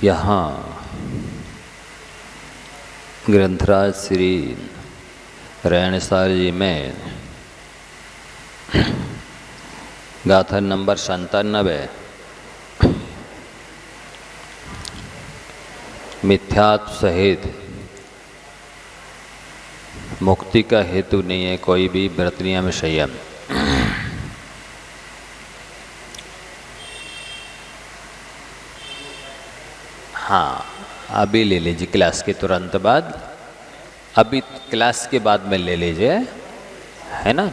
यहाँ ग्रंथराज श्री रेणसार जी में गाथा नंबर 97 मिथ्यात्व सहित मुक्ति का हेतु नहीं है कोई भी व्रतनिया में संयम। हाँ, अभी ले लीजिए क्लास के तुरंत बाद, अभी क्लास के बाद में ले लीजिए, है ना,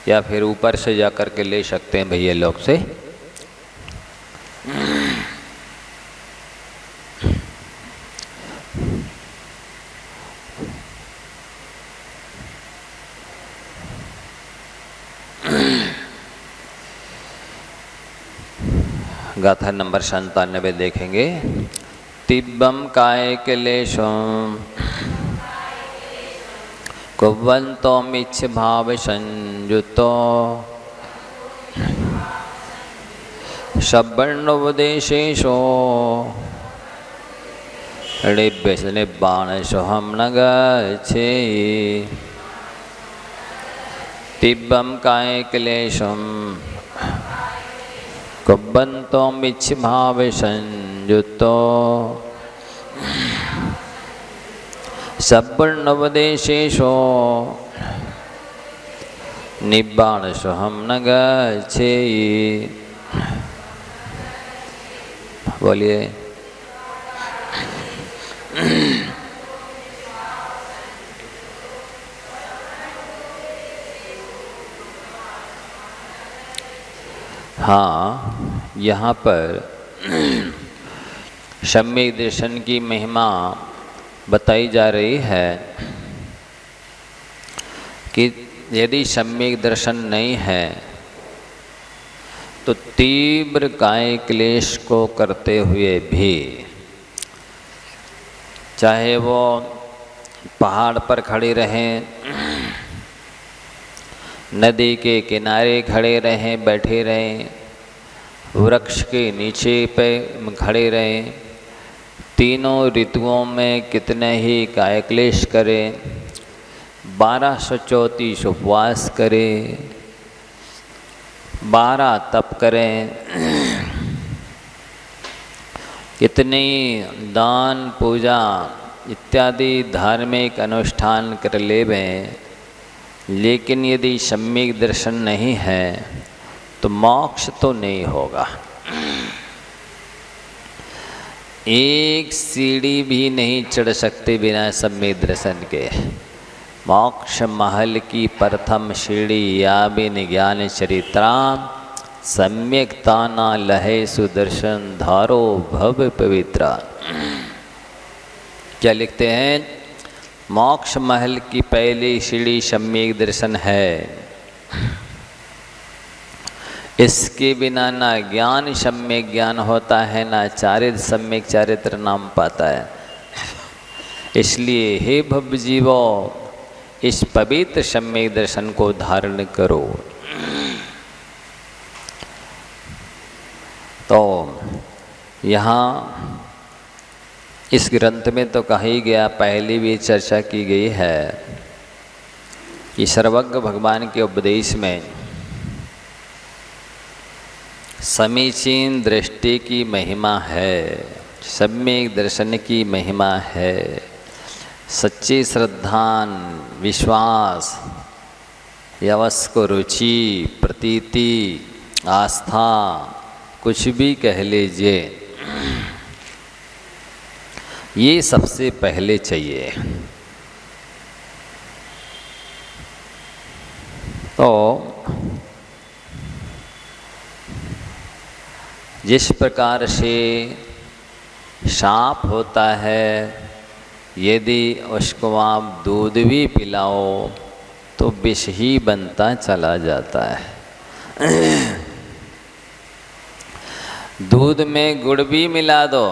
या फिर ऊपर से जा कर के ले सकते हैं भैया लोग से। गाथा नंबर 97 देखेंगे। तिब्बम काय क्लेशम कुर्वन्तो मिच्छ भाव संयुतो सवर्णोपदेशेषो निब्बाण सोहम न गच्छे। तिब्बम काय क्लेशम कुर्वन्तो मिच्छ भाव संयुतो सवर्णोपदेशेषो निब्बाण सोहम न गच्छे। बोलिए। हाँ, यहाँ पर सम्यक दर्शन की महिमा बताई जा रही है कि यदि सम्यक दर्शन नहीं है तो तीव्र काय क्लेश को करते हुए भी, चाहे वो पहाड़ पर खड़े रहें, नदी के किनारे खड़े रहें, बैठे रहें, वृक्ष के नीचे पे खड़े रहें, तीनों ऋतुओं में कितने ही काय क्लेश करें, 1234 उपवास करें, 12 तप करें, कितनी दान पूजा इत्यादि धार्मिक अनुष्ठान कर लेवें, लेकिन यदि सम्यक दर्शन नहीं है तो मोक्ष तो नहीं होगा। एक सीढ़ी भी नहीं चढ़ सकते बिना सम्यक दर्शन के। मोक्ष महल की प्रथम सीढ़ी या बिन ज्ञान चरित्राम सम्यक ताना लहे सुदर्शन धारो भव पवित्रा। क्या लिखते हैं? मोक्ष महल की पहली सीढ़ी सम्यक दर्शन है। इसके बिना ना ज्ञान सम्यक ज्ञान होता है, ना चारित्र सम्यक चारित्र नाम पाता है। इसलिए हे भव जीवो, इस पवित्र सम्यक दर्शन को धारण करो। तो यहाँ इस ग्रंथ में तो कहा ही गया, पहले भी चर्चा की गई है कि सर्वज्ञ भगवान के उपदेश में समीचीन दृष्टि की महिमा है, सम्यक दर्शन की महिमा है, सच्ची श्रद्धान विश्वास यवस को रुचि प्रतीति आस्था कुछ भी कह लीजिए, ये सबसे पहले चाहिए। तो जिस प्रकार से सांप होता है, यदि उसको आप दूध भी पिलाओ तो विष ही बनता चला जाता है। दूध में गुड़ भी मिला दो,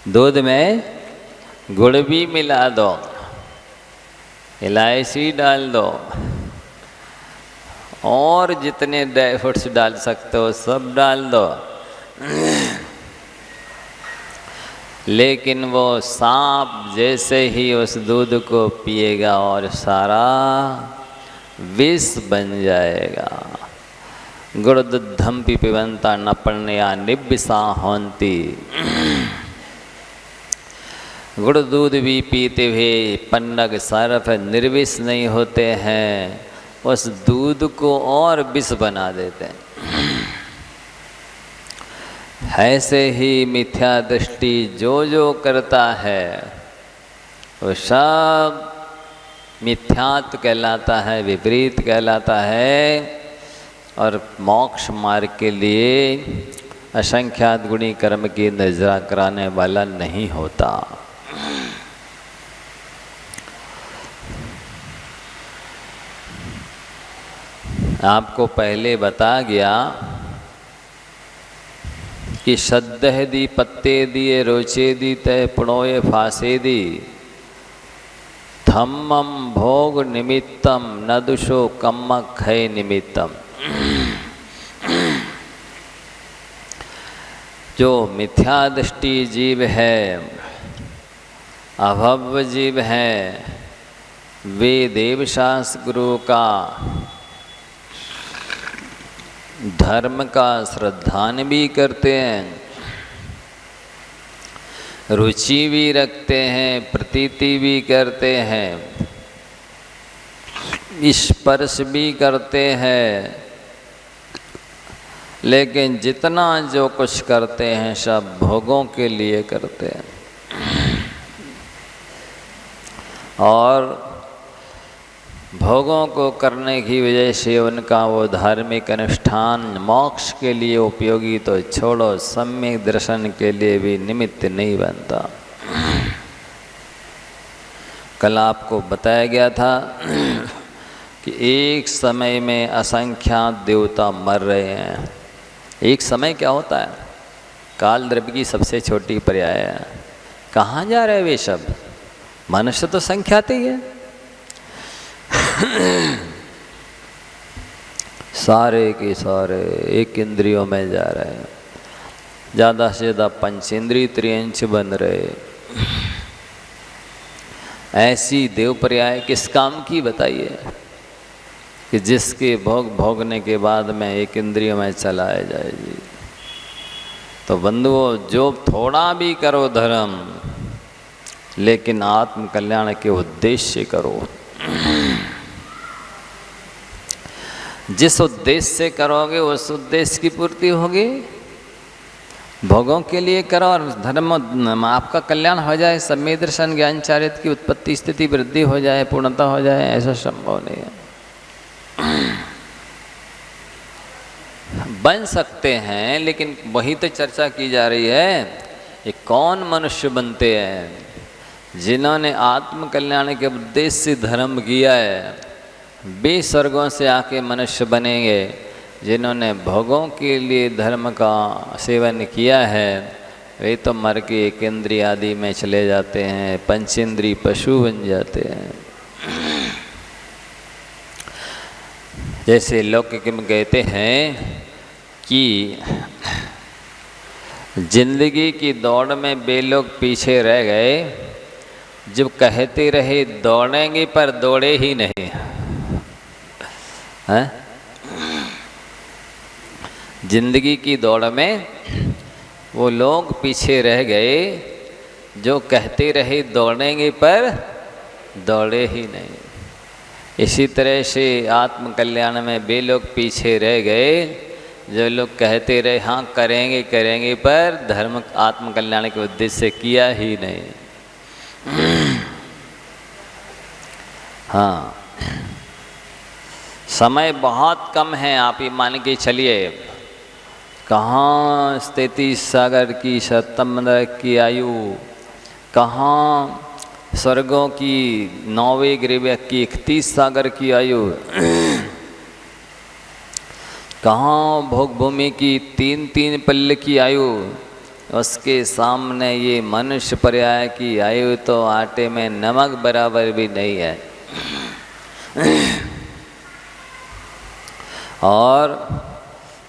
दूध में गुड़ भी मिला दो, इलायची डाल दो और जितने ड्राई फ्रूट्स डाल सकते हो सब डाल दो, लेकिन वो सांप जैसे ही उस दूध को पिएगा और सारा विष बन जाएगा। गुरुदुग्धम पिबंता न पण्या निब्बिसा होंती। गुड़ दूध भी पीते हुए पन्नग सर्फ निर्विष नहीं होते हैं, उस दूध को और विष बना देते हैं। ऐसे ही मिथ्या दृष्टि जो जो करता है वो सब मिथ्यात्व कहलाता है, विपरीत कहलाता है, और मोक्ष मार्ग के लिए असंख्यात गुणी कर्म की निर्जरा कराने वाला नहीं होता। आपको पहले बता गया कि श्रद्धे दी पत्ते दिए रोचे दी तय पुणोये फांसे दी धम्मम भोग निमित्तम न दुषो कम्मक है निमित्तम। जो मिथ्या दृष्टि जीव है, अभव्य जीव है, वे देवशास्त्र गुरु का धर्म का श्रद्धान भी करते हैं, रुचि भी रखते हैं, प्रतीति भी करते हैं, स्पर्श भी करते हैं, लेकिन जितना जो कुछ करते हैं सब भोगों के लिए करते हैं। और भोगों को करने की वजह से उनका वो धार्मिक अनुष्ठान मोक्ष के लिए उपयोगी तो छोड़ो, सम्यक दर्शन के लिए भी निमित्त नहीं बनता। कल आपको बताया गया था कि एक समय में असंख्यात देवता मर रहे हैं। एक समय क्या होता है? काल द्रव्य की सबसे छोटी पर्याय है। कहाँ जा रहे वे सब? मनुष्य तो संख्यात ही है। सारे के सारे एक इंद्रियों में जा रहे हैं, ज़्यादा से ज़्यादा पंचेंद्रिय त्रियंश बन रहे। ऐसी देव पर्याय किस काम की बताइए कि जिसके भोग भोगने के बाद में एक इंद्रियों में चलाया जाए जी। तो बंधुओं, जो थोड़ा भी करो धर्म, लेकिन आत्म कल्याण के उद्देश्य से करो। जिस उद्देश्य से करोगे उस उद्देश्य की पूर्ति होगी। भोगों के लिए करो और धर्म आपका कल्याण हो जाए, सम्यक दर्शन ज्ञान चारित्र की उत्पत्ति स्थिति वृद्धि हो जाए, पूर्णता हो जाए, ऐसा संभव नहीं है। बन सकते हैं, लेकिन वही तो चर्चा की जा रही है। ये कौन मनुष्य बनते हैं जिन्होंने आत्म कल्याण के उद्देश्य से धर्म किया है? वे स्वर्गों से आके मनुष्य बनेंगे। जिन्होंने भोगों के लिए धर्म का सेवन किया है वे तो मर के एक इंद्रिय आदि में चले जाते हैं, पंचेंद्रिय पशु बन जाते हैं। जैसे लौकिक में कहते हैं कि जिंदगी की दौड़ में वे लोग पीछे रह गए जब कहते रहे दौड़ेंगे पर दौड़े ही नहीं हैं। जिंदगी की दौड़ में वो लोग पीछे रह गए जो कहते रहे दौड़ेंगे पर दौड़े ही नहीं। इसी तरह से आत्म कल्याण में वे लोग पीछे रह गए जो लोग कहते रहे हाँ करेंगे करेंगे, पर धर्म आत्म कल्याण के उद्देश्य से किया ही नहीं। हाँ, समय बहुत कम है, आप ये मान के चलिए। कहाँ 33 सागर की सतमंदर की आयु, कहाँ स्वर्गों की 9वें ग्रीव की 31 सागर की आयु, कहाँ भोग भूमि की 3-3 पल्ले की आयु। उसके सामने ये मनुष्य पर्याय की आयु तो आटे में नमक बराबर भी नहीं है। और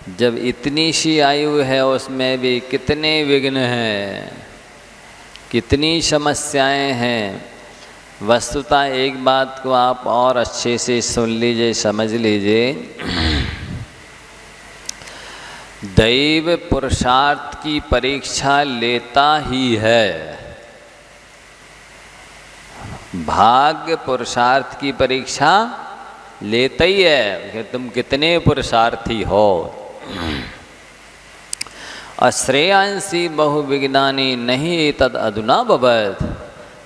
जब इतनी सी आयु है उसमें भी कितने विघ्न हैं, कितनी समस्याएं हैं। वस्तुतः एक बात को आप और अच्छे से सुन लीजिए, समझ लीजिए। दैव पुरुषार्थ की परीक्षा लेता ही है, भाग्य पुरुषार्थ की परीक्षा लेता ही है कि तुम कितने पुरुषार्थी हो। अश्रेयांसी बहुविज्ञानी नहीं तद अधुना भवत्।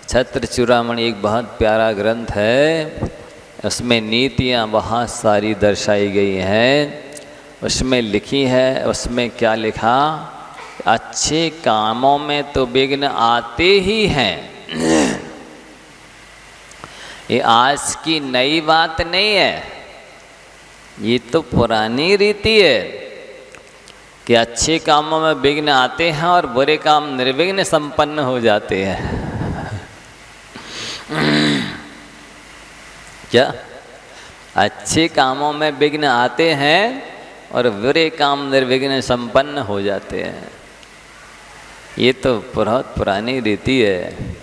छत्र चूड़ामणि एक बहुत प्यारा ग्रंथ है, उसमें नीतियाँ बहुत सारी दर्शाई गई हैं। उसमें लिखी है, उसमें क्या लिखा, अच्छे कामों में तो विघ्न आते ही हैं। ये आज की नई बात नहीं है, ये तो पुरानी रीति है कि अच्छे कामों में विघ्न आते हैं और बुरे काम निर्विघ्न संपन्न हो जाते हैं। क्या अच्छे कामों में विघ्न आते हैं और बुरे काम निर्विघ्न संपन्न हो जाते हैं, ये तो बहुत पुरानी रीति है।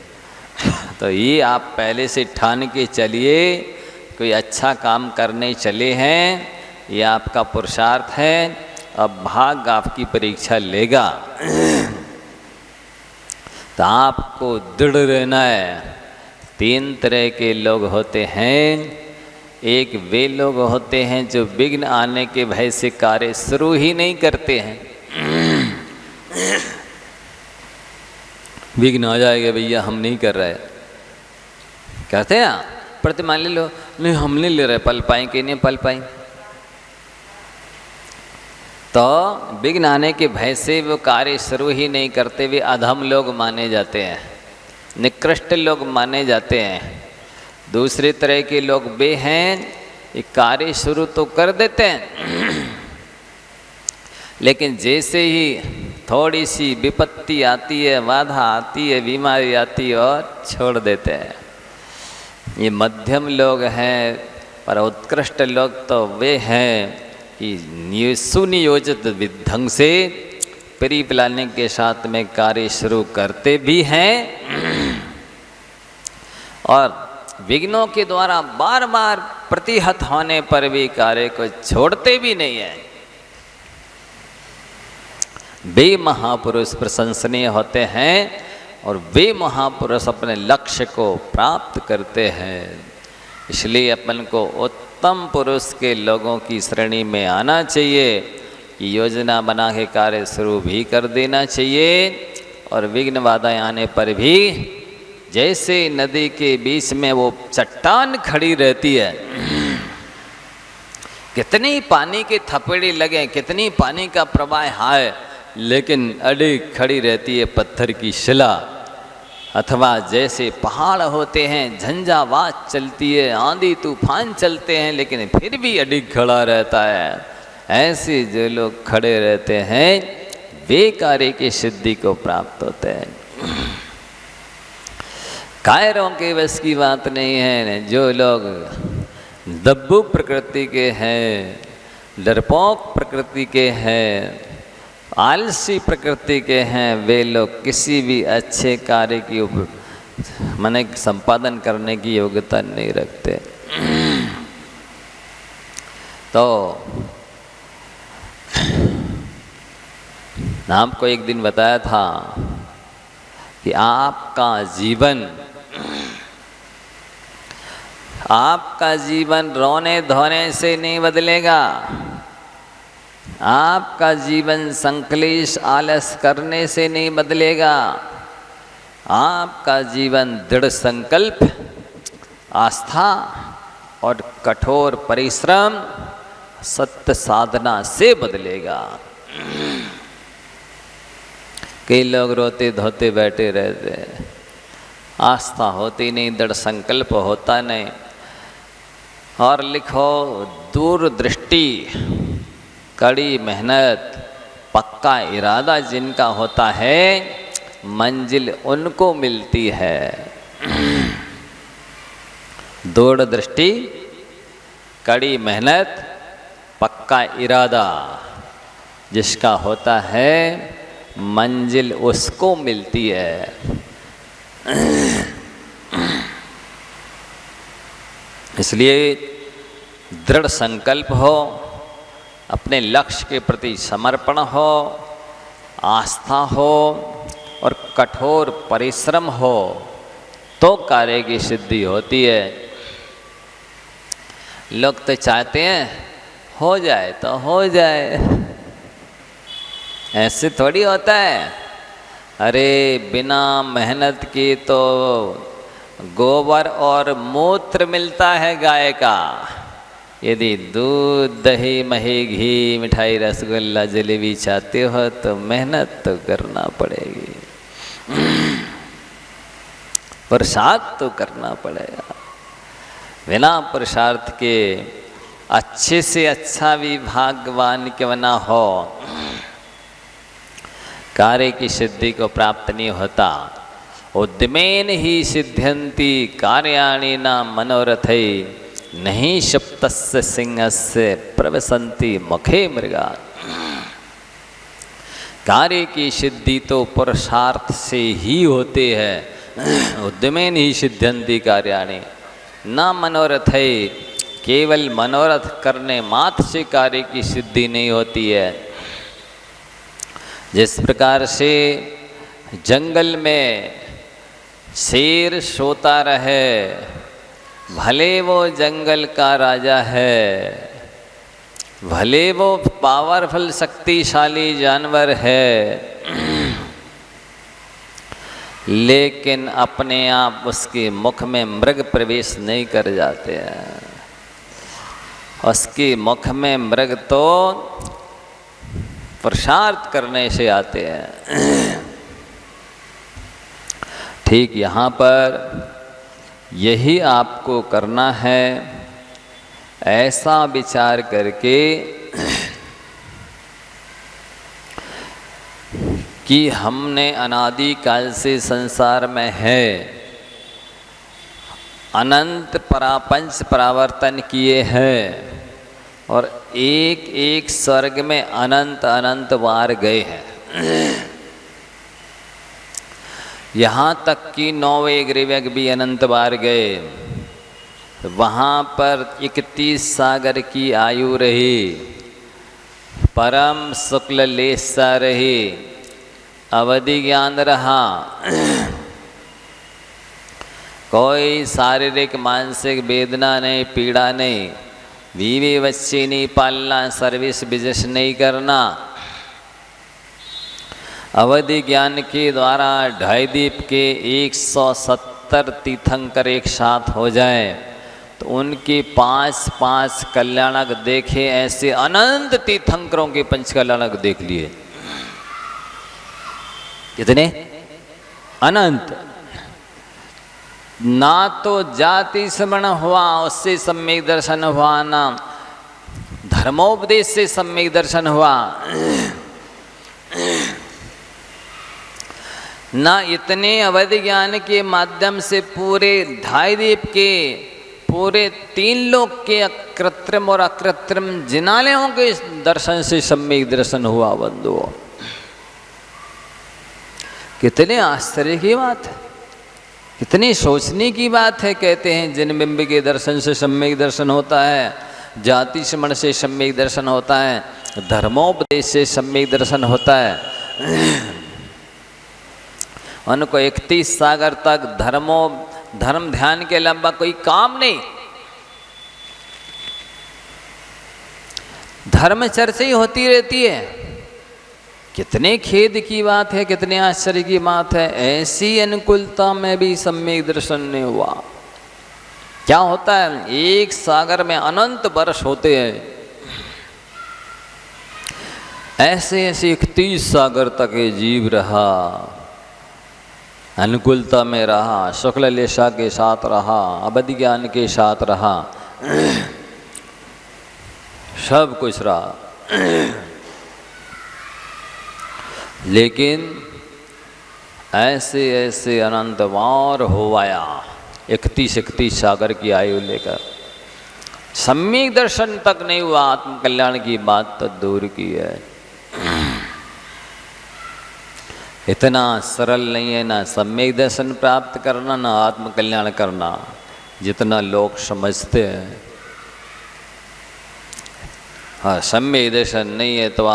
तो ये आप पहले से ठान के चलिए, कोई अच्छा काम करने चले हैं, ये आपका पुरुषार्थ है। अब भाग्य आपकी परीक्षा लेगा, तो आपको दृढ़ रहना है। 3 तरह के लोग होते हैं। एक वे लोग होते हैं जो विघ्न आने के भय से कार्य शुरू ही नहीं करते हैं। विघ्न आ जाएगा भैया, हम नहीं कर रहे, कहते हैं प्रतिमान ले लो, नहीं हम नहीं ले रहे, पल पाएँ कि नहीं पल पाएँ। तो विघ्न आने के भय से वो कार्य शुरू ही नहीं करते, वे अधम लोग माने जाते हैं, निकृष्ट लोग माने जाते हैं। दूसरे तरह के लोग वे हैं, ये कार्य शुरू तो कर देते हैं, लेकिन जैसे ही थोड़ी सी विपत्ति आती है, बाधा आती है, बीमारी आती है और छोड़ देते हैं। ये मध्यम लोग हैं। पर उत्कृष्ट लोग तो वे हैं कि सुनियोजित ढंग से प्री प्लानिंग के साथ में कार्य शुरू करते भी हैं और विघ्नों के द्वारा बार बार प्रतिहत होने पर भी कार्य को छोड़ते भी नहीं है। वे महापुरुष प्रशंसनीय होते हैं और वे महापुरुष अपने लक्ष्य को प्राप्त करते हैं। इसलिए अपन को उत्तम पुरुष के लोगों की श्रेणी में आना चाहिए कि योजना बना के कार्य शुरू भी कर देना चाहिए और विघ्न बाधाएं आने पर भी जैसे नदी के बीच में वो चट्टान खड़ी रहती है, कितनी पानी के थपेड़े लगे, कितनी पानी का प्रवाह आए, लेकिन अड़ी खड़ी रहती है पत्थर की शिला। अथवा जैसे पहाड़ होते हैं, झंझावात चलती है, आंधी तूफान चलते हैं, लेकिन फिर भी अडिग खड़ा रहता है। ऐसे जो लोग खड़े रहते हैं वे कार्य की सिद्धि को प्राप्त होते हैं। कायरों के बस की बात नहीं है। जो लोग दब्बू प्रकृति के हैं, डरपोक प्रकृति के हैं, आलसी प्रकृति के हैं, वे लोग किसी भी अच्छे कार्य की माने संपादन करने की योग्यता नहीं रखते। तो आपको एक दिन बताया था कि आपका जीवन रोने धोने से नहीं बदलेगा, आपका जीवन संकलेश आलस करने से नहीं बदलेगा। आपका जीवन दृढ़ संकल्प, आस्था और कठोर परिश्रम, सत्य साधना से बदलेगा। कई लोग रोते धोते बैठे रहते, आस्था होती नहीं, दृढ़ संकल्प होता नहीं। और लिखो, दूरदृष्टि, कड़ी मेहनत, पक्का इरादा जिनका होता है, मंजिल उनको मिलती है। दूरदृष्टि, कड़ी मेहनत, पक्का इरादा, जिसका होता है मंजिल उसको मिलती है। इसलिए दृढ़ संकल्प हो, अपने लक्ष्य के प्रति समर्पण हो, आस्था हो और कठोर परिश्रम हो तो कार्य की सिद्धि होती है। लोग तो चाहते हैं हो जाए तो हो जाए, ऐसे थोड़ी होता है। अरे बिना मेहनत की तो गोबर और मूत्र मिलता है गाय का। यदि दूध दही मही घी मिठाई रसगुल्ला जलेबी चाहते हो तो मेहनत तो करना पड़ेगी, पुरुषार्थ तो करना पड़ेगा। बिना पुरुषार्थ के अच्छे से अच्छा भी भाग्यवान क्यों ना हो, कार्य की सिद्धि को प्राप्त नहीं होता। उद्यमेन ही सिद्ध्यन्ति कार्याणि न मनोरथै, नहीं शप्तस्य सिंहस्य प्रवसन्ति मुखे मृगा। कार्य की सिद्धि तो पुरुषार्थ से ही होते हैं। उद्यमेन ही सिद्ध्यन्ति कार्याणि न मनोरथै, केवल मनोरथ करने मात्र से कार्य की सिद्धि नहीं होती है। जिस प्रकार से जंगल में शेर सोता रहे, भले वो जंगल का राजा है, भले वो पावरफुल शक्तिशाली जानवर है, लेकिन अपने आप उसके मुख में मृग प्रवेश नहीं कर जाते हैं। उसके मुख में मृग तो पुरुषार्थ करने से आते हैं। ठीक यहाँ पर यही आपको करना है। ऐसा विचार करके कि हमने अनादि काल से संसार में है, अनंत परापंच परावर्तन किए हैं और एक एक स्वर्ग में अनंत अनंत बार गए हैं। यहाँ तक कि 9वें ग्रीवक भी अनंत बार गए। वहाँ पर 31 सागर की आयु रही, परम शुक्ल लेसा रही, अवधि ज्ञान रहा, कोई शारीरिक मानसिक वेदना नहीं, पीड़ा नहीं, बीवी बच्चे नहीं पालना, सर्विस बिजनेस नहीं करना। अवधि ज्ञान के द्वारा ढाईदीप के 170 तीर्थंकर एक साथ हो जाए तो उनके 5 कल्याणक देखे, ऐसे अनंत तीर्थंकरों के 5 कल्याणक देख लिए। कितने अनंत। ना तो जाति स्मरण हुआ उससे सम्यक दर्शन हुआ, ना धर्मोपदेश से सम्यक दर्शन हुआ, ना इतने अवधि ज्ञान के माध्यम से पूरे ढाईदीप के पूरे 3 लोक के कृत्रिम और अकृत्रिम जिनालयों के दर्शन से सम्यक दर्शन हुआ। बंधुओं, कितने आश्चर्य की बात है, कितनी सोचने की बात है। कहते हैं जिन बिंब के दर्शन से सम्यक दर्शन होता है, जाति स्मरण से सम्यक दर्शन होता है, धर्मोपदेश से सम्यक दर्शन होता है। उनको 31 सागर तक धर्म ध्यान के अलावा कोई काम नहीं, धर्म चर्चा ही होती रहती है। कितने खेद की बात है, कितने आश्चर्य की बात है। ऐसी अनुकूलता में भी सम्यक दर्शन नहीं हुआ। क्या होता है, एक सागर में अनंत वर्ष होते हैं, ऐसे ऐसे 31 सागर तक ये जीव रहा, अनुकूलता में रहा, शुक्ल लेशा के साथ रहा, अवधि ज्ञान के साथ रहा, सब कुछ रहा। लेकिन ऐसे ऐसे अनंत बार हो आया, 31 सागर की आयु लेकर सम्यक दर्शन तक नहीं हुआ। आत्म कल्याण की बात तो दूर की है। इतना सरल नहीं है ना सम्यक दर्शन प्राप्त करना ना आत्मकल्याण करना जितना लोग समझते हैं। हाँ, सम्यक दर्शन नहीं है तो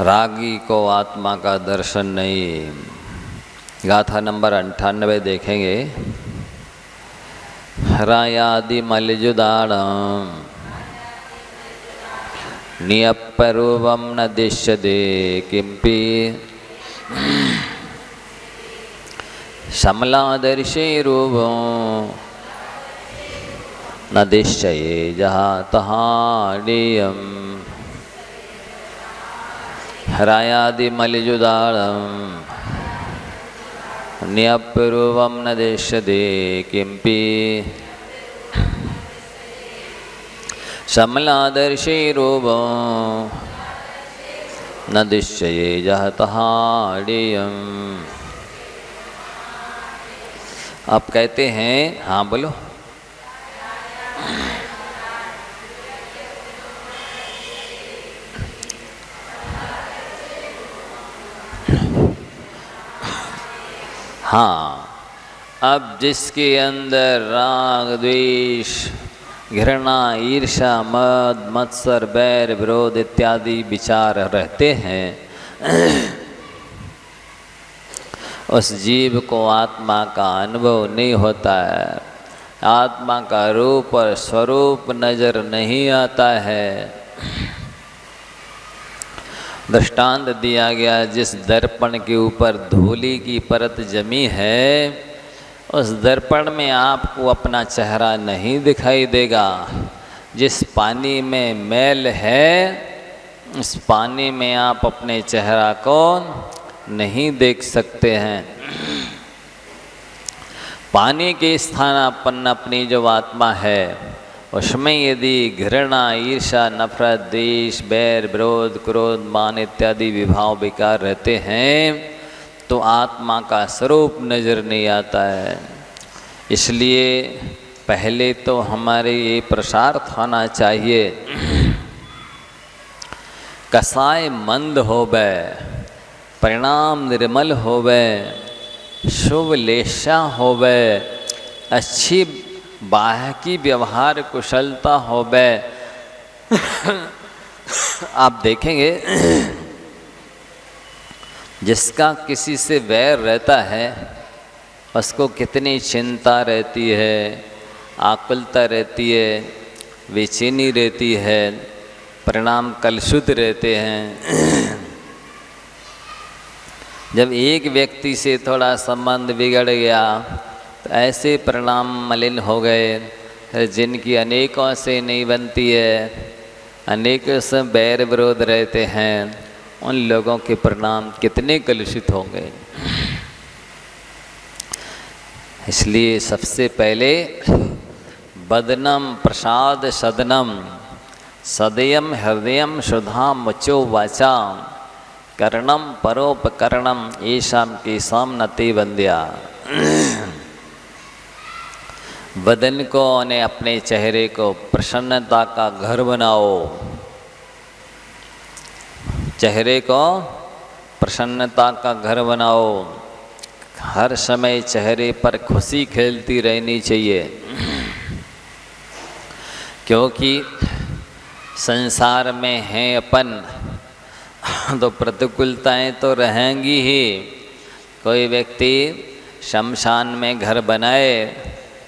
रागी को आत्मा का दर्शन नहीं। गाथा नंबर 98 देखेंगे। हरायादि मलिजुदाणम नियप्परूपम न दिश्यते किंपि समलादर्शे रूपो न दिश्यते जहाँ तहाँ डेयम। हरायादि मलिजुदाणम नियप्परूपम न दिश्यते किंपि समलादर्शे रूपो न दिश्यते जहाँ तहाँ डेयम। आप कहते हैं, हाँ बोलो। हाँ, अब जिसके अंदर राग द्वेष घृणा ईर्ष्या मद मत्सर बैर विरोध इत्यादि विचार रहते हैं, उस जीव को आत्मा का अनुभव नहीं होता है, आत्मा का रूप और स्वरूप नजर नहीं आता है। दृष्टांत दिया गया, जिस दर्पण के ऊपर धूली की परत जमी है, उस दर्पण में आपको अपना चेहरा नहीं दिखाई देगा। जिस पानी में मैल है, उस पानी में आप अपने चेहरा को नहीं देख सकते हैं। पानी के स्थानापन्न अपनी जो आत्मा है, उसमें यदि घृणा ईर्ष्या नफरत द्वेष बैर विरोध क्रोध मान इत्यादि विभाव विकार रहते हैं, तो आत्मा का स्वरूप नजर नहीं आता है। इसलिए पहले तो हमारे ये प्रसार्थ होना चाहिए, कसाय मंद होवे, परिणाम निर्मल होवे, शुभ लेशा होवे, अच्छी बाह्य की व्यवहार कुशलता होवे। आप देखेंगे, जिसका किसी से वैर रहता है, उसको कितनी चिंता रहती है, आकुलता रहती है, बेचैनी रहती है, परिणाम कलुषित रहते हैं। जब एक व्यक्ति से थोड़ा संबंध बिगड़ गया तो ऐसे परिणाम मलिन हो गए, जिनकी अनेकों से नहीं बनती है, अनेकों से बैर विरोध रहते हैं, उन लोगों के परिणाम कितने कलुषित होंगे। इसलिए सबसे पहले बदनम प्रसाद सदनम सदयम हृदयम शुद्धाम मुचो वाचा कर्णम परोपकरणम येषाम केषाम न ते वंद्या। बदन को और अपने चेहरे को प्रसन्नता का घर बनाओ, चेहरे को प्रसन्नता का घर बनाओ। हर समय चेहरे पर खुशी खेलती रहनी चाहिए, क्योंकि संसार में हैं अपन तो प्रतिकूलताएं तो रहेंगी ही। कोई व्यक्ति शमशान में घर बनाए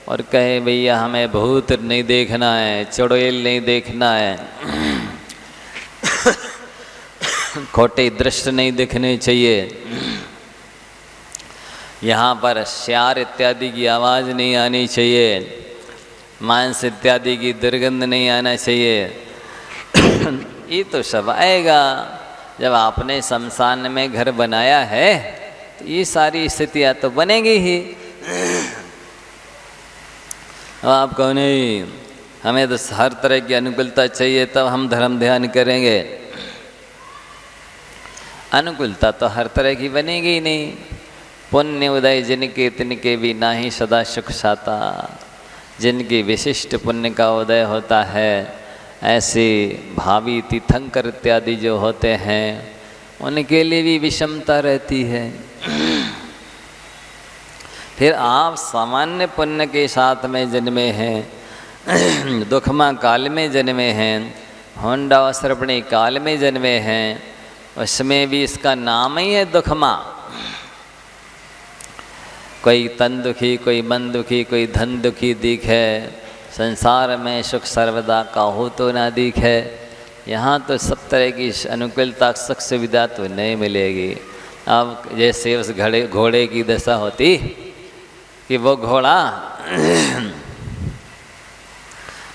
और कहे भैया हमें भूत नहीं देखना है, चुड़ैल नहीं देखना है, खोटे दृश्य नहीं दिखने चाहिए, यहाँ पर श्यार इत्यादि की आवाज़ नहीं आनी चाहिए, मांस इत्यादि की दुर्गंध नहीं आना चाहिए। ये तो सब आएगा जब आपने शमशान में घर बनाया है, तो ये सारी स्थितियाँ तो बनेंगी ही। आप कहो नहीं, हमें तो हर तरह की अनुकूलता चाहिए तब हम धर्म ध्यान करेंगे। अनुकूलता तो हर तरह की बनेगी ही नहीं। पुण्य उदय जिनके तिनके भी नाही सदा सुख साता, जिनकी विशिष्ट पुण्य का उदय होता है, ऐसे भावी तीर्थंकर इत्यादि जो होते हैं, उनके लिए भी विषमता रहती है। फिर आप सामान्य पुण्य के साथ में जन्मे हैं, दुखमा काल में जन्मे हैं, होंडा असरपणी काल में जन्मे हैं, उसमें भी इसका नाम ही है दुखमा। कोई तन दुखी, कोई मन दुखी, कोई धन दुखी दिखे, संसार में सुख सर्वदा काहू तो ना दिखे। यहाँ तो सब तरह की अनुकूलता सुख सुविधा तो नहीं मिलेगी। अब जैसे उस घोड़े की दशा होती कि वो घोड़ा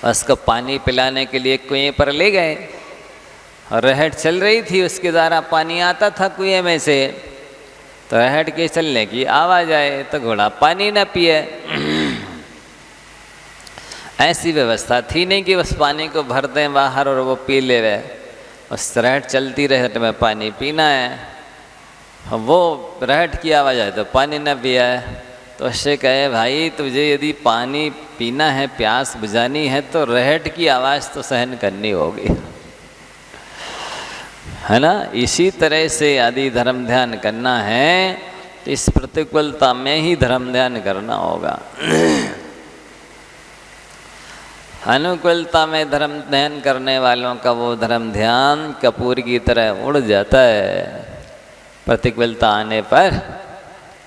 उसको पानी पिलाने के लिए कुएं पर ले गए और रहट चल रही थी, उसके द्वारा पानी आता था कुएं में से, तो रहट के चलने की आवाज़ आए तो घोड़ा पानी न पिए। ऐसी व्यवस्था थी नहीं कि उस पानी को भर दें बाहर और वो पी ले रहे। उस रहट चलती रहट में पानी पीना है, वो रहट की आवाज़ आए तो पानी न पिया है। तो उससे कहे भाई तुझे यदि पानी पीना है, प्यास बुझानी है, तो रहट की आवाज़ तो सहन करनी होगी, है ना। इसी तरह से यदि धर्म ध्यान करना है तो इस प्रतिकूलता में ही धर्म ध्यान करना होगा। अनुकूलता में धर्म ध्यान करने वालों का वो धर्म ध्यान कपूर की तरह उड़ जाता है प्रतिकूलता आने पर।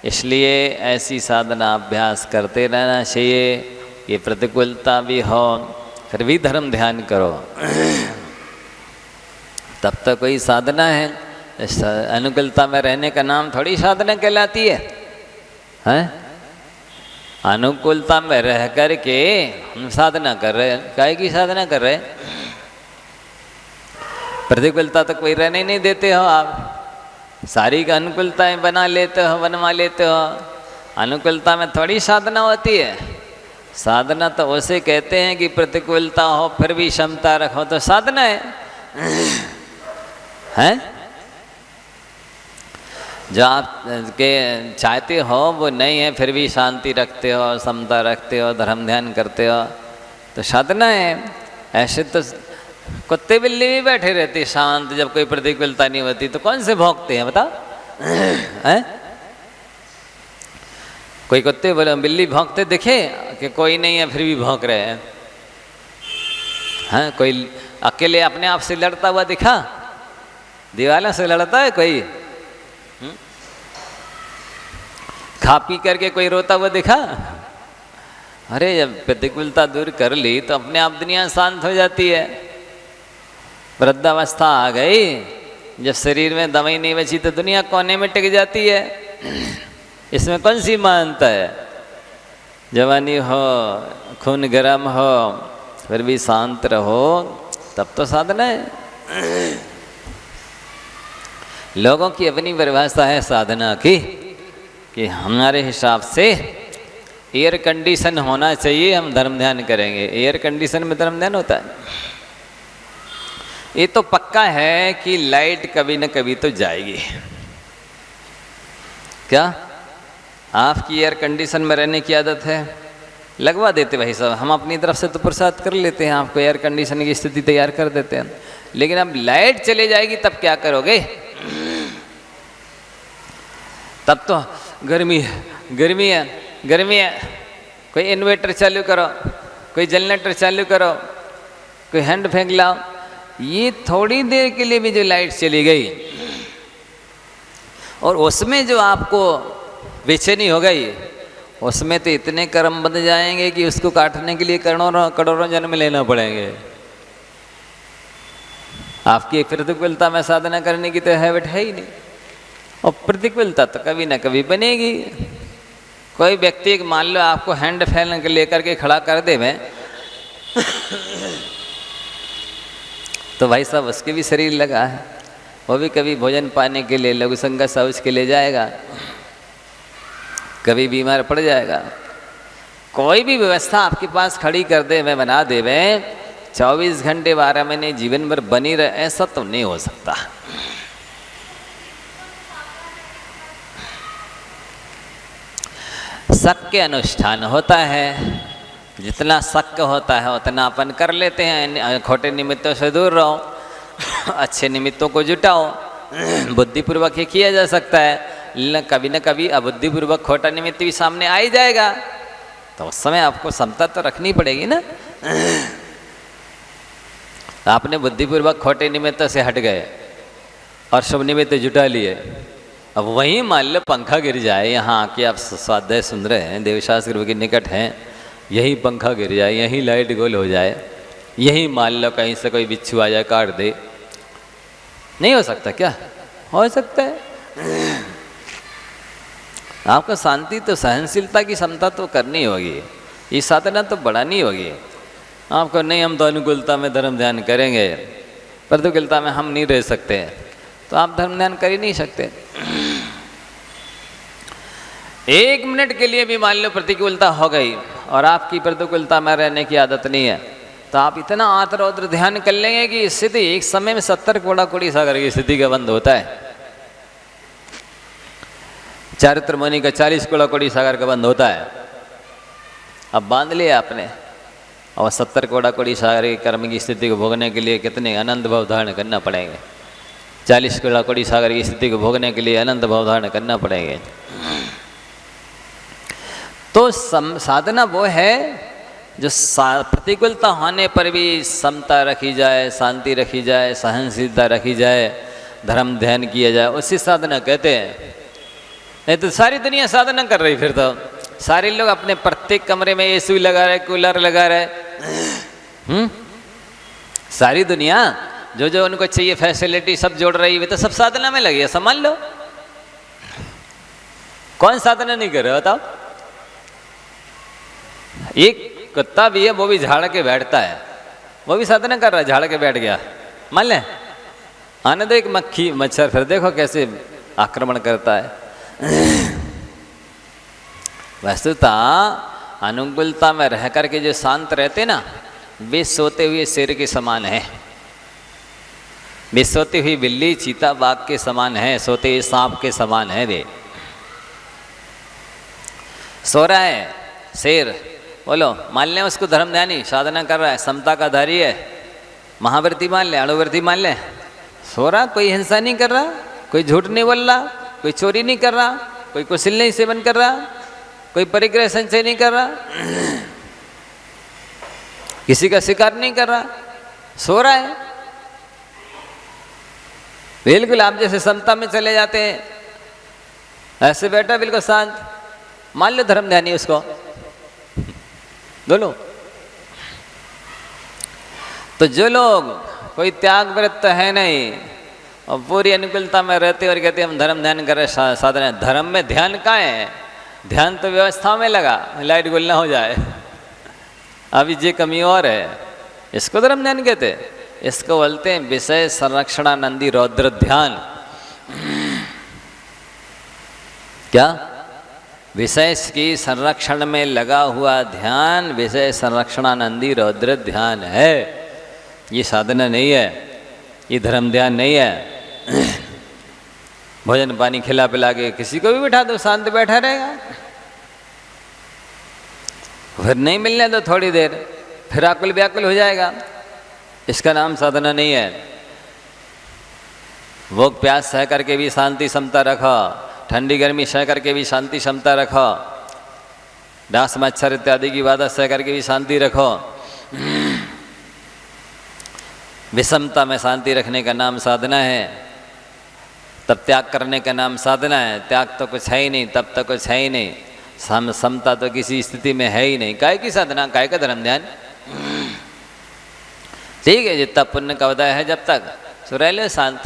इसलिए ऐसी साधना अभ्यास करते रहना चाहिए कि प्रतिकूलता भी हो फिर भी धर्म ध्यान करो, तब तो कोई साधना है। अनुकूलता में रहने का नाम थोड़ी साधना कहलाती है, हैं? अनुकूलता में रह कर के हम साधना कर रहे हैं, काहे की साधना कर रहे हैं? प्रतिकूलता तो कोई रहने नहीं देते हो आप, सारी का अनुकूलताएं बनवा लेते हो। अनुकूलता में थोड़ी साधना होती है। साधना तो उसे कहते हैं कि प्रतिकूलता हो फिर भी क्षमता रखो तो साधना है, हैं? जो आप के चाहते हो वो नहीं है, फिर भी शांति रखते हो, समता रखते हो, धर्म ध्यान करते हो तो साधना है। ऐसे तो कुत्ते बिल्ली भी बैठे रहते शांत, जब कोई प्रतिकूलता नहीं होती तो कौन से भौंकते हैं बताओ? हैं? कोई कुत्ते बोले बिल्ली भौंकते दिखे कि कोई नहीं है फिर भी भौंक रहे हैं? हैं? कोई अकेले अपने आप से लड़ता हुआ दिखा? दीवालों से लड़ता है कोई? खा पी करके कोई रोता हुआ दिखा? अरे जब प्रतिकूलता दूर कर ली तो अपने आप दुनिया शांत हो जाती है। वृद्धावस्था आ गई, जब शरीर में दवाई नहीं बची तो दुनिया कोने में टिक जाती है। इसमें कौन सी मानता है? जवानी हो, खून गर्म हो, फिर भी शांत रहो, तब तो साधना है। लोगों की अपनी परिभाषा है साधना की कि हमारे हिसाब से एयर कंडीशन होना चाहिए, हम धर्म ध्यान करेंगे। एयर कंडीशन में धर्म ध्यान होता है? ये तो पक्का है कि लाइट कभी न कभी तो जाएगी। क्या आपकी एयर कंडीशन में रहने की आदत है? लगवा देते भाई साहब, हम अपनी तरफ से तो प्रसाद कर लेते हैं, आपको एयर कंडीशन की स्थिति तैयार कर देते हैं। लेकिन अब लाइट चले जाएगी तब क्या करोगे? तब तो गर्मी है, कोई इन्वर्टर चालू करो, कोई जनरेटर चालू करो, कोई हैंड फैन लाओ। ये थोड़ी देर के लिए भी जो लाइट चली गई और उसमें जो आपको बेचैनी हो गई, उसमें तो इतने कर्म बन जाएंगे कि उसको काटने के लिए करोड़ों जन्म लेना पड़ेंगे। आपकी प्रतिकूलता में साधना करने की तो हैबिट है ही नहीं, और प्रतिकूलता तो कभी ना कभी बनेगी। कोई व्यक्ति मान लो आपको हैंड फैन लेकर के खड़ा कर दे में तो भाई साहब उसके भी शरीर लगा है, वो भी कभी भोजन पाने के लिए लघु संग शौच के लिए जाएगा, कभी बीमार पड़ जाएगा। कोई भी व्यवस्था आपके पास खड़ी कर दे में बना दे में 24 घंटे 12 महीने जीवन भर बनी रहे, ऐसा तो नहीं हो सकता। शक के अनुष्ठान होता है, जितना शक होता है उतना अपन कर लेते हैं। खोटे निमित्तों से दूर रहो, अच्छे निमित्तों को जुटाओ, बुद्धिपूर्वक ही किया जा सकता है, न कभी अबुद्धिपूर्वक खोटा निमित्त भी सामने आ ही जाएगा, तो उस समय आपको समता तो रखनी पड़ेगी ना। आपने बुद्धिपूर्वक खोटे निमित्त से हट गए और शुभ निमित्त जुटा लिए। अब वहीं मान लो पंखा गिर जाए, यहाँ आके आप स्वाध्याय सुन रहे हैं, देवशास्त्र गुरु के निकट हैं, यही पंखा गिर जाए, यहीं लाइट गोल हो जाए, यहीं मान लो कहीं से कोई बिच्छू आ जाए काट दे, नहीं हो सकता क्या? हो सकता है। आपको शांति तो सहनशीलता की क्षमता तो करनी होगी, ये साधना तो बढ़ानी होगी आपको। नहीं हम तो अनुकूलता में धर्म ध्यान करेंगे, प्रतिकूलता में हम नहीं रह सकते, तो आप धर्म ध्यान कर ही नहीं सकते। एक मिनट के लिए भी मान लो प्रतिकूलता हो गई और आपकी प्रतिकूलता में रहने की आदत नहीं है, तो आप इतना आत्र ध्यान कर लेंगे कि स्थिति एक समय में 70 कोड़ा कोड़ी सागर की स्थिति का बंद होता है। चारित्र मुनि का 40 कोड़ा कोड़ी सागर का बंद होता है। अब बांध लिया आपने, और 70 कोड़ा कोड़ी सागर के कर्म की स्थिति को भोगने के लिए कितने अनंत भाव धारण करना पड़ेंगे। 40 कोड़ा कोड़ी सागर की स्थिति को भोगने के लिए अनंत भाव धारण करना पड़ेंगे। तो साधना वो है जो प्रतिकूलता होने पर भी समता रखी जाए, शांति रखी जाए, सहनशीलता रखी जाए, धर्म ध्यान किया जाए, उसी साधना कहते हैं। नहीं तो सारी दुनिया साधना कर रही, फिर तो सारे लोग अपने प्रत्येक कमरे में एसी लगा रहे, कूलर लगा रहे। सारी दुनिया जो जो उनको चाहिए फैसिलिटी सब जोड़ रही है, तो सब साधना में लगी है, समझ लो। कौन साधना नहीं कर रहे बताओ? एक कुत्ता भी है, वो भी झाड़ के बैठता है, वो भी साधना कर रहा है, झाड़ के बैठ गया। मान ले आने दो एक मक्खी मच्छर, फिर देखो कैसे आक्रमण करता है। वस्तुतः अनुकूलता में रह करके जो शांत रहते ना, वे सोते हुए शेर के समान है, वे सोती हुई बिल्ली चीता बाघ के समान है, सोते हुए सांप के समान है। वे सो रहा है शेर, बोलो मान लें उसको धर्म ध्यानी साधना कर रहा है, समता का धारी है, महाव्रती मान ले, अणुव्रती मान ले, सो रहा, कोई हिंसा नहीं कर रहा, कोई झूठ नहीं बोल रहा, कोई चोरी नहीं कर रहा, कोई कुशल नहीं सेवन कर रहा, कोई परिग्रह संचय नहीं कर रहा, किसी का शिकार नहीं कर रहा, सो रहा है बिल्कुल। आप जैसे समता में चले जाते हैं, ऐसे बैठा बिल्कुल शांत, मान लो धर्म ध्यानी उसको बोलो। तो जो लोग कोई त्याग व्रत है नहीं और पूरी अनुकूलता में रहते और कहते हम धर्म ध्यान कर रहे, साधना, धर्म में ध्यान कहाँ है? ध्यान तो व्यवस्था में लगा, लाइट गुल ना हो जाए, अभी ये कमी और है, इसको धर्म ध्यान कहते हैं। इसको बोलते हैं विषय संरक्षणानंदी रौद्र ध्यान। क्या? विषय की संरक्षण में लगा हुआ ध्यान विषय संरक्षणानंदी रौद्र ध्यान है। ये साधना नहीं है, ये धर्म ध्यान नहीं है। भोजन पानी खिला पिला के किसी को भी बिठा दो, शांत बैठा रहेगा, फिर नहीं मिलने दो थोड़ी देर, फिर आकुल व्याकुल हो जाएगा। इसका नाम साधना नहीं है। भूख प्यास सह करके भी शांति समता रखो, ठंडी गर्मी सह करके भी शांति क्षमता रखो, डांस मच्छर इत्यादि की बाधा सह करके भी शांति रखो। विषमता में शांति रखने का नाम साधना है, तब त्याग करने का नाम साधना है। त्याग तो कुछ है ही नहीं, तब तो कुछ है ही नहीं, समता तो किसी स्थिति में है ही नहीं। काय की साधना, काय का धर्म ध्यान? ठीक है, जितना पुण्य का उदय है जब तक सो रह लो शांत।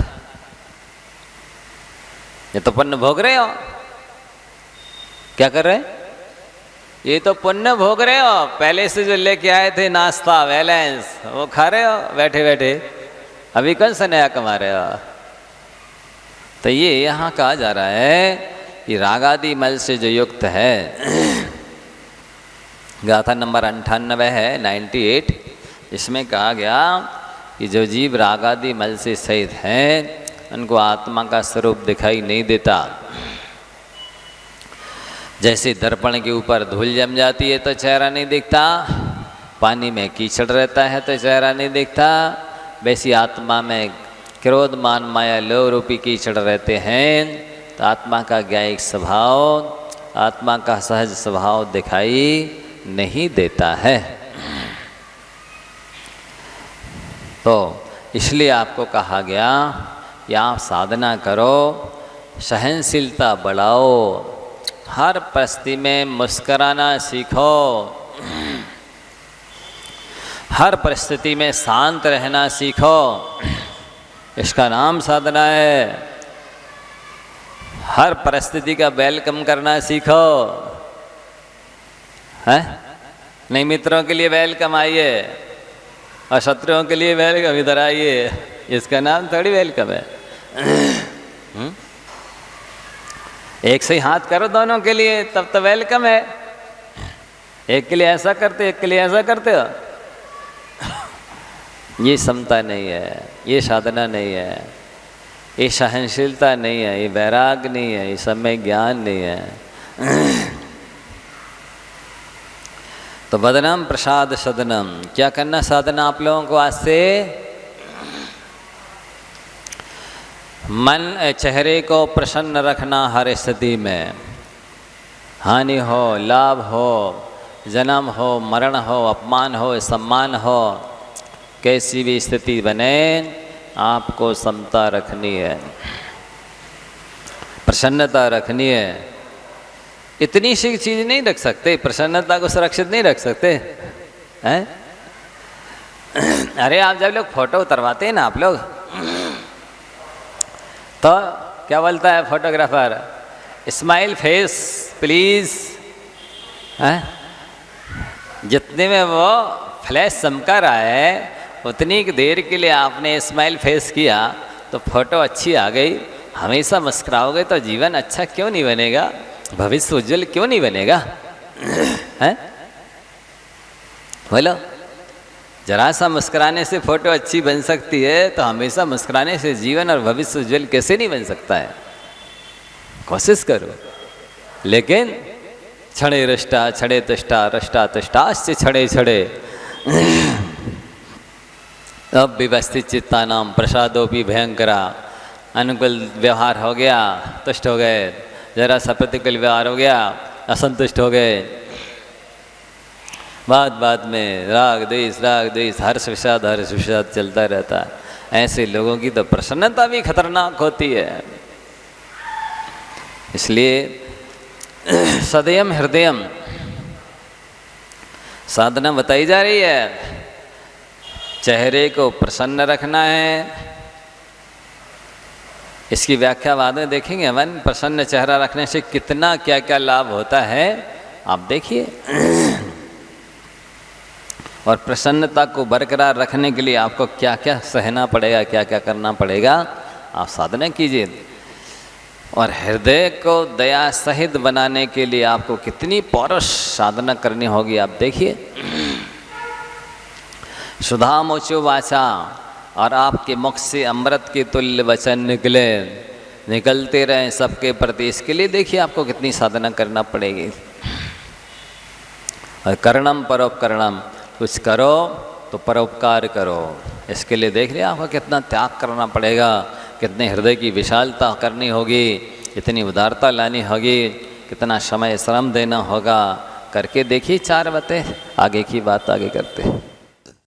ये तो पुण्य भोग रहे हो, क्या कर रहे? ये तो पुण्य भोग रहे हो, पहले से जो लेके आए थे नाश्ता बैलेंस वो खा रहे हो बैठे बैठे, अभी कौन सा नया कमा रहे हो? तो ये यहाँ कहा जा रहा है कि रागादि मल से जो युक्त है, गाथा नंबर 98 है 98, इसमें कहा गया कि जो जीव रागादि मल से सहित हैं उनको आत्मा का स्वरूप दिखाई नहीं देता। जैसे दर्पण के ऊपर धूल जम जाती है तो चेहरा नहीं दिखता, पानी में कीचड़ रहता है तो चेहरा नहीं दिखता, वैसी आत्मा में क्रोध मान माया लोभ रूपी कीचड़ रहते हैं तो आत्मा का ज्ञायिक स्वभाव, आत्मा का सहज स्वभाव दिखाई नहीं देता है। तो इसलिए आपको कहा गया कि आप साधना करो, सहनशीलता बढ़ाओ, हर परिस्थिति में मुस्कुराना सीखो, हर परिस्थिति में शांत रहना सीखो। इसका नाम साधना है। हर परिस्थिति का वेलकम करना सीखो, है नहीं? मित्रों के लिए वेलकम आइए और शत्रुओं के लिए वेलकम इधर आइए, इसका नाम थोड़ी वेलकम है। एक से ही हाथ करो दोनों के लिए, तब तो वेलकम है। एक के लिए ऐसा करते, एक के लिए ऐसा करते हो, ये समता नहीं है, ये साधना नहीं है, ये सहनशीलता नहीं है, ये वैराग नहीं है, ये सब में ज्ञान नहीं है। तो वदनम प्रसाद सदनम, क्या करना साधना आप लोगों को? आज से मन चेहरे को प्रसन्न रखना हर स्थिति में, हानि हो, लाभ हो, जन्म हो, मरण हो, अपमान हो, सम्मान हो, कैसी भी स्थिति बने आपको समता रखनी है, प्रसन्नता रखनी है। इतनी सी चीज़ नहीं रख सकते, प्रसन्नता को सुरक्षित नहीं रख सकते हैं? अरे आप जब लोग फोटो उतरवाते हैं ना आप लोग, तो क्या बोलता है फोटोग्राफर? स्माइल फेस प्लीज, हैं? जितने में वो फ्लैश चमका रहा है उतनी देर के लिए आपने स्माइल फेस किया तो फोटो अच्छी आ गई। हमेशा मुस्कुराओगे तो जीवन अच्छा क्यों नहीं बनेगा, भविष्य उज्जवल क्यों नहीं बनेगा? हैं? बोलो, जरा सा मुस्कुराने से फोटो अच्छी बन सकती है तो हमेशा मुस्कुराने से जीवन और भविष्य उज्जवल कैसे नहीं बन सकता है? कोशिश करो। लेकिन क्षणे रष्टा क्षणे तुष्टा रष्टा तुष्टाश्च क्षणे क्षणे अब व्यवस्थित चित्ता नाम प्रसादो भी भयंकरा। अनुकूल व्यवहार हो गया, तुष्ट हो गए, जरा सा प्रतिकूल व्यवहार हो गया, असंतुष्ट हो गए। बात बात में राग द्वेष हर्ष विषाद चलता रहता है। ऐसे लोगों की तो प्रसन्नता भी खतरनाक होती है। इसलिए सदैव हृदयम साधना बताई जा रही है। चेहरे को प्रसन्न रखना है। इसकी व्याख्या बाद में देखेंगे अपन, प्रसन्न चेहरा रखने से कितना क्या क्या लाभ होता है आप देखिए। और प्रसन्नता को बरकरार रखने के लिए आपको क्या क्या सहना पड़ेगा, क्या क्या करना पड़ेगा, आप साधना कीजिए। और हृदय को दया सहित बनाने के लिए आपको कितनी पौरुष साधना करनी होगी आप देखिए। सुधा मोचो वाचा, और आपके मुख से अमृत के तुल्य वचन निकलते रहें सबके प्रति। इसके लिए देखिए आपको कितनी साधना करना पड़ेगी। और कर्णम परोपकरणम, कुछ करो तो परोपकार करो। इसके लिए देख लिया आपको कितना त्याग करना पड़ेगा, कितने हृदय की विशालता करनी होगी, कितनी उदारता लानी होगी, कितना समय श्रम देना होगा। करके देखिए 4 बातें, आगे की बात आगे करते हैं।